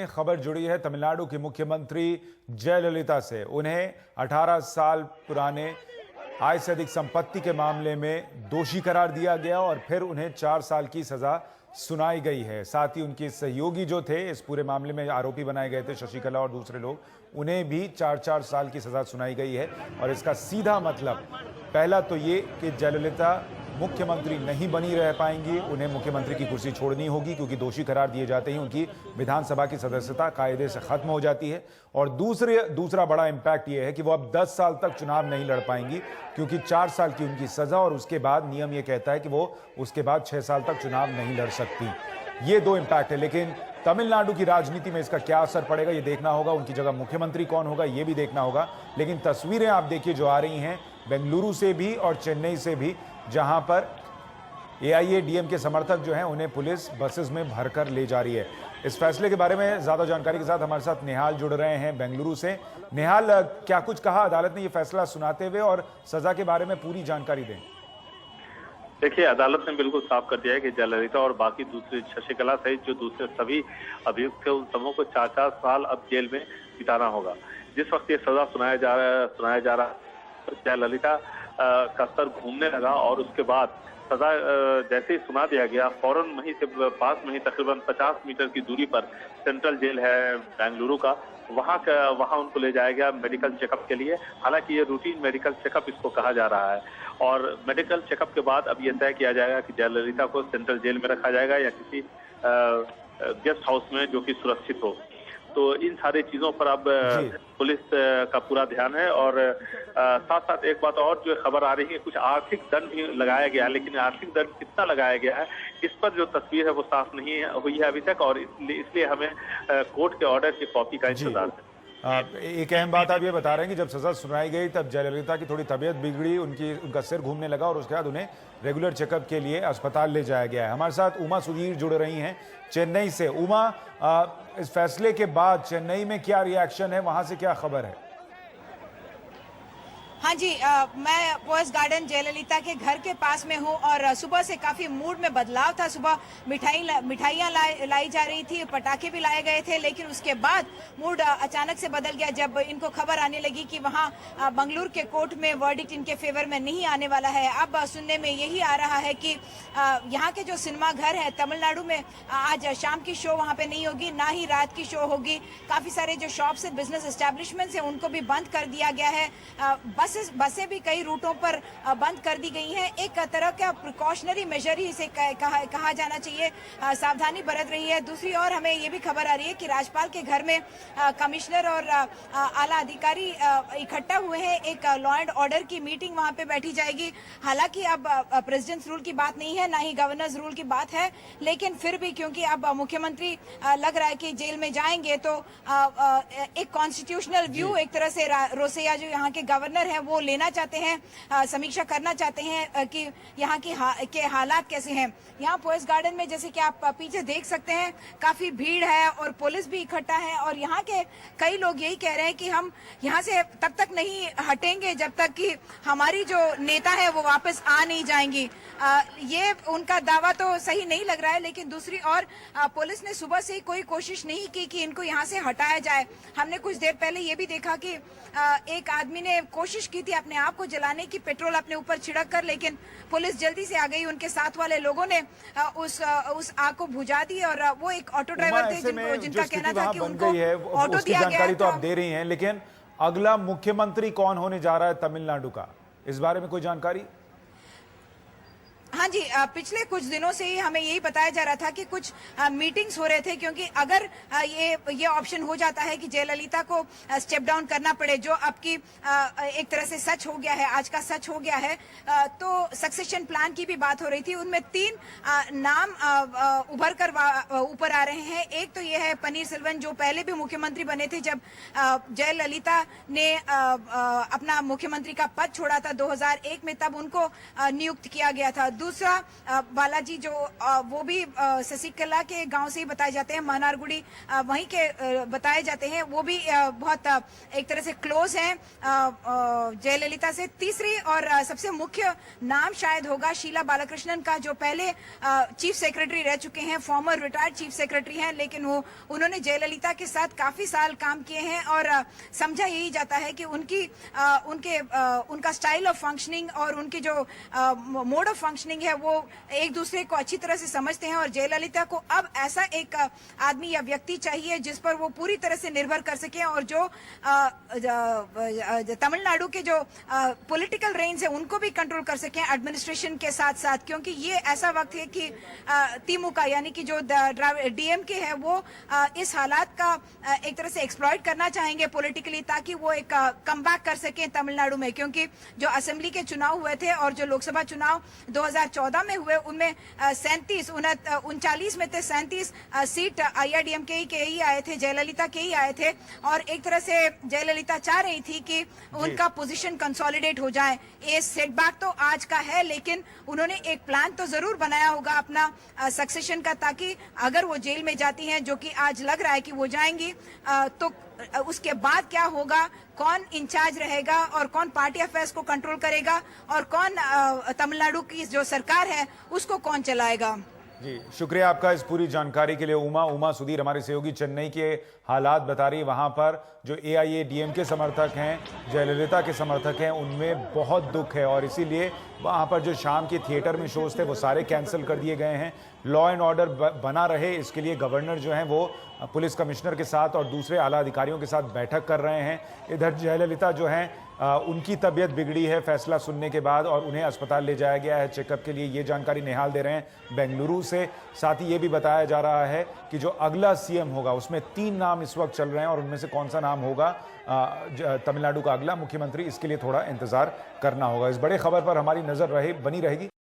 खबर जुड़ी है तमिलनाडु की मुख्यमंत्री जयललिता से। उन्हें 18 साल पुराने आय से अधिक संपत्ति के मामले में दोषी करार दिया गया और फिर उन्हें 4 साल की सजा सुनाई गई है। साथ ही उनके सहयोगी जो थे, इस पूरे मामले में आरोपी बनाए गए थे, शशिकला और दूसरे लोग, उन्हें भी 4-4 साल की सजा सुनाई गई है। और इसका सीधा मतलब पहला तो ये कि जयललिता मुख्यमंत्री नहीं बनी रह पाएंगी, उन्हें मुख्यमंत्री की कुर्सी छोड़नी होगी, क्योंकि दोषी करार दिए जाते ही उनकी विधानसभा की सदस्यता कायदे से खत्म हो जाती है। और दूसरा बड़ा इंपैक्ट यह है कि वो अब 10 साल तक चुनाव नहीं लड़ पाएंगी, क्योंकि 4 साल की उनकी सजा और उसके बाद नियम यह कहता है कि वो उसके बाद 6 साल तक चुनाव नहीं लड़ सकती। ये दो इंपैक्ट है। लेकिन तमिलनाडु की राजनीति में इसका क्या असर पड़ेगा ये देखना होगा। उनकी जगह मुख्यमंत्री कौन होगा ये भी देखना होगा। लेकिन तस्वीरें आप देखिए जो आ रही हैं बेंगलुरु से भी और चेन्नई से भी, जहां पर एआईएडीएम के समर्थक जो हैं उन्हें पुलिस बसेस में भरकर ले जा रही है। इस फैसले के बारे में ज्यादा जानकारी के साथ हमारे साथ निहाल जुड़ रहे हैं बेंगलुरु से। निहाल, क्या कुछ कहा अदालत ने ये फैसला सुनाते हुए, और सजा के बारे में पूरी जानकारी दें। देखिए, अदालत ने बिल्कुल साफ कर दिया है कि जयललिता और बाकी दूसरे शशिकला सहित जो दूसरे सभी अभियुक्त थे उन सबों को 4-4 साल अब जेल में बिताना होगा। जिस वक्त ये सजा सुनाया जा रहा जयललिता का सर घूमने लगा और उसके बाद सजा जैसे ही सुना दिया गया, फौरन वहीं से पास में ही तकरीबन 50 मीटर की दूरी पर सेंट्रल जेल है बेंगलुरु का, वहां उनको ले जाया गया मेडिकल चेकअप के लिए। हालांकि ये रूटीन मेडिकल चेकअप इसको कहा जा रहा है और मेडिकल चेकअप के बाद अब ये तय किया जाएगा कि जयललिता को सेंट्रल जेल में रखा जाएगा या किसी गेस्ट हाउस में जो कि सुरक्षित हो। तो इन सारी चीजों पर अब पुलिस का पूरा ध्यान है। और साथ साथ एक बात और जो खबर आ रही है, कुछ आर्थिक दंड भी लगाया गया है, लेकिन आर्थिक दंड कितना लगाया गया है इस पर जो तस्वीर है वो साफ नहीं हुई है अभी तक, और इसलिए हमें कोर्ट के ऑर्डर की कॉपी का इंतजार है। एक अहम बात आप ये बता रहे हैं कि जब सजा सुनाई गई तब जयललिता की थोड़ी तबीयत बिगड़ी, उनका सिर घूमने लगा और उसके बाद उन्हें रेगुलर चेकअप के लिए अस्पताल ले जाया गया है। हमारे साथ उमा सुधीर जुड़ रही हैं चेन्नई से। उमा, इस फैसले के बाद चेन्नई में क्या रिएक्शन है, वहां से क्या खबर है? हाँ जी, मैं पोएस गार्डन जयललिता के घर के पास में हूँ और सुबह से काफी मूड में बदलाव था। सुबह मिठाइयाँ लाई जा रही थी, पटाखे भी लाए गए थे, लेकिन उसके बाद मूड अचानक से बदल गया जब इनको खबर आने लगी कि वहाँ बंगलुरु के कोर्ट में वर्डिक्ट इनके फेवर में नहीं आने वाला है। अब सुनने में यही आ रहा है कि यहाँ के जो सिनेमा घर है तमिलनाडु में, आज शाम की शो वहाँ पे नहीं होगी, ना ही रात की शो होगी। काफी सारे जो शॉप्स है, बिजनेस एस्टेब्लिशमेंट्स है, उनको भी बंद कर दिया गया है। बसें भी कई रूटों पर बंद कर दी गई हैं। एक तरह का प्रिकॉशनरी मेजर ही इसे कहा जाना चाहिए, सावधानी बरत रही है। दूसरी ओर हमें ये भी खबर आ रही है कि राज्यपाल के घर में कमिश्नर और आला अधिकारी इकट्ठा हुए हैं। एक लॉ एंड ऑर्डर की मीटिंग वहां पे बैठी जाएगी। हालांकि अब प्रेसिडेंट्स रूल की बात नहीं है, ना ही गवर्नर्स रूल की बात है, लेकिन फिर भी क्योंकि अब मुख्यमंत्री लग रहा है कि जेल में जाएंगे, तो एक कॉन्स्टिट्यूशनल व्यू एक तरह से रोसैया जो यहाँ के गवर्नर है वो लेना चाहते हैं, समीक्षा करना चाहते हैं कि यहाँ के हालात कैसे हैं। यहाँ पोएस गार्डन में जैसे कि आप पीछे देख सकते हैं काफी भीड़ है और पुलिस भी इकट्ठा है, और यहाँ के कई लोग यही कह रहे हैं कि हम यहाँ से तब तक नहीं हटेंगे जब तक कि हमारी जो नेता है वो वापस आ नहीं जाएंगी। ये उनका दावा तो सही नहीं लग रहा है, लेकिन दूसरी ओर पुलिस ने सुबह से कोई कोशिश नहीं की कि इनको यहाँ से हटाया जाए। हमने कुछ देर पहले ये भी देखा कि एक आदमी ने कोशिश की थी अपने आप को जलाने की, पेट्रोल अपने ऊपर छिड़क कर, लेकिन पुलिस जल्दी से आ गई। उनके साथ वाले लोगों ने उस आग को बुझा दी और वो एक ऑटो ड्राइवर थे जिनका कहना था कि उनको ऑटो दिया गया। जानकारी तो आप दे रही हैं, लेकिन अगला मुख्यमंत्री कौन होने जा रहा है तमिलनाडु का, इस बारे में कोई जानकारी? हाँ जी, पिछले कुछ दिनों से ही हमें यही बताया जा रहा था कि कुछ मीटिंग्स हो रहे थे, क्योंकि अगर ये ऑप्शन हो जाता है कि जयललिता को स्टेप डाउन करना पड़े, जो अब की एक तरह से सच हो गया है, आज का सच हो गया है, तो सक्सेशन प्लान की भी बात हो रही थी। उनमें 3 नाम उभर कर ऊपर आ रहे हैं। एक तो ये है पनीरसेल्वम, जो पहले भी मुख्यमंत्री बने थे जब जयललिता ने अपना मुख्यमंत्री का पद छोड़ा था 2001 में, तब उनको नियुक्त किया गया था। दूसरा बालाजी जो वो भी शशिकला के गांव से ही बताए जाते हैं, मनारगुड़ी वहीं के बताए जाते हैं, वो भी बहुत एक तरह से क्लोज हैं जयललिता से। तीसरी और सबसे मुख्य नाम शायद होगा शीला बालाकृष्णन का, जो पहले चीफ सेक्रेटरी रह चुके हैं, फॉर्मर रिटायर्ड चीफ सेक्रेटरी हैं, लेकिन उन्होंने जयललिता के साथ काफी साल काम किए हैं और समझा यही जाता है कि उनका स्टाइल ऑफ फंक्शनिंग और उनकी जो मोड ऑफ फंक्शनिंग है वो एक दूसरे को अच्छी तरह से समझते हैं। और जयललिता को अब ऐसा एक आदमी या व्यक्ति चाहिए जिस पर वो पूरी तरह से निर्भर कर सके और जो तमिलनाडु के जो पॉलिटिकल रेंज है उनको भी कंट्रोल कर सके एडमिनिस्ट्रेशन के साथ साथ, क्योंकि ये ऐसा वक्त है कि तिमुका यानी कि जो डीएमके है वो इस हालात का एक तरह से एक्सप्लॉइट करना चाहेंगे पॉलिटिकली, ताकि वो एक कमबैक कर सके तमिलनाडु में। क्योंकि जो असेंबली के चुनाव हुए थे और जो लोकसभा चुनाव 2014 में हुए उनमें 39 में थे 37 सीट आईआरडीएमके के ही आए थे, जयललिता के ही आए थे। और एक तरह से जयललिता चाह रही थी कि उनका पोजीशन कंसोलिडेट हो जाए। ये सेटबैक तो आज का है, लेकिन उन्होंने एक प्लान तो जरूर बनाया होगा अपना सक्सेशन का, ताकि अगर वो जेल में जाती हैं, जो कि आज लग रहा है कि वो जाएंगी, तो उसके बाद क्या होगा, कौन इंचार्ज रहेगा और कौन पार्टी अफेयर्स को कंट्रोल करेगा और कौन तमिलनाडु की जो सरकार है उसको कौन चलाएगा। जी शुक्रिया आपका इस पूरी जानकारी के लिए। उमा सुधीर हमारे सहयोगी चेन्नई के हालात बता रही, वहां पर जो एआईएडीएमके समर्थक हैं, जयललिता के समर्थक हैं, उनमें बहुत दुख है और इसीलिए वहां पर जो शाम के थिएटर में शोज थे वो सारे कैंसिल कर दिए गए हैं। लॉ एंड ऑर्डर बना रहे इसके लिए गवर्नर जो हैं वो पुलिस कमिश्नर के साथ और दूसरे आला अधिकारियों के साथ बैठक कर रहे हैं। इधर जयललिता जो हैं उनकी तबीयत बिगड़ी है फैसला सुनने के बाद और उन्हें अस्पताल ले जाया गया है चेकअप के लिए। ये जानकारी निहाल दे रहे हैं बेंगलुरु से। साथ ही ये भी बताया जा रहा है कि जो अगला सीएम होगा उसमें 3 नाम इस वक्त चल रहे हैं और उनमें से कौन सा नाम होगा तमिलनाडु का अगला मुख्यमंत्री, इसके लिए थोड़ा इंतजार करना होगा। इस बड़े खबर पर हमारी नजर बनी रहेगी।